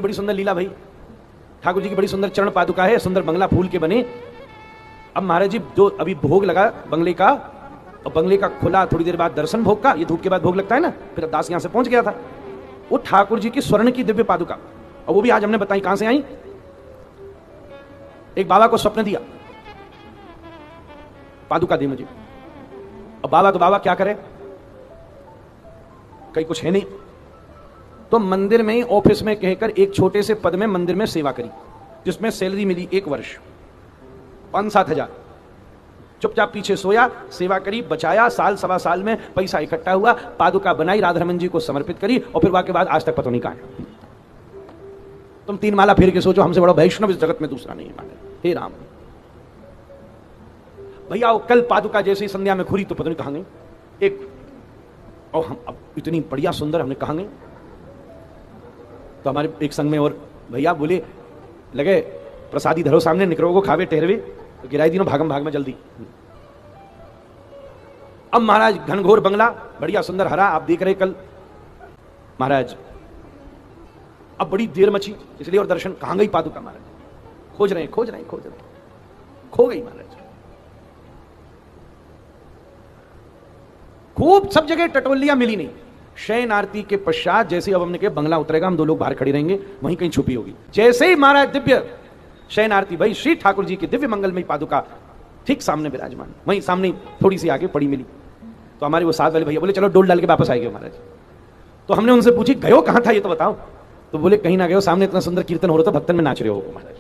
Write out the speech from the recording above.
बड़ी सुंदर लीला भाई, ठाकुर जी की बड़ी सुंदर चरण पादुका है, सुंदर बंगला फूल के बने। अब महाराज जी जो अभी भोग लगा बंगले का, और बंगले का खुला, थोड़ी देर बाद दर्शन भोग का, ये धूप के बाद भोग लगता है ना, फिर दास यहां से पहुंच गया था। वो ठाकुर जी की स्वर्ण की दिव्य पादुका, और वो भी आज हमने बताई कहां से आई। एक बाबा को स्वप्न दिया, पादुका दे मुझे। अब बाबा तो बाबा क्या करे, कहीं कुछ है नहीं, तो मंदिर में ही ऑफिस में कहकर एक छोटे से पद में मंदिर में सेवा करी, जिसमें सैलरी मिली 1 वर्ष 5-7 हजार। चुपचाप पीछे सोया, सेवा करी, बचाया, साल सवा साल में पैसा इकट्ठा हुआ, पादुका बनाई, राधारमन जी को समर्पित करी, और फिर वाके बाद आज तक पता नहीं कहां है। तुम 3 माला फेर के सोचो, हमसे बड़ा वैष्णव इस जगत में दूसरा नहीं है। हे राम भैया, वो कल पादुका जैसे ही संध्या में खुरी तो पता नहीं कहां गई एक, और हम अब इतनी बढ़िया सुंदर, हमने कहां गई। तो हमारे एक संग में और भैया बोले लगे, प्रसादी धरो सामने, निकरो को खावे ठहरवे, तो गिराई दिनों भागम भाग में जल्दी। अब महाराज घनघोर बंगला, बढ़िया सुंदर हरा, आप देख रहे कल महाराज। अब बड़ी देर मची, इसलिए और दर्शन, कहां गई पादुका महाराज, खोज रहे खोज रहे खोज रहे, खो गई महाराज। खूब सब जगह टटोलियां मिली नहीं। शयन आरती के पश्चात जैसे अब हमने कहा बंगला उतरेगा, हम 2 लोग बाहर खड़े रहेंगे, वहीं कहीं छुपी होगी। जैसे ही महाराज दिव्य शयन आरती भाई, श्री ठाकुर जी की दिव्य मंगलमयी पादुका ठीक सामने विराजमान, वहीं सामने थोड़ी सी आगे पड़ी मिली। तो हमारे वो साथ वाले भैया बोले चलो डोल डाल के वापस आएंगे महाराज। तो हमने उनसे पूछी गयो कहां था ये तो बताओ। तो बोले कहीं ना गयो, सामने इतना सुंदर कीर्तन हो रहा था, भक्तन में नाच रहे हो महाराज।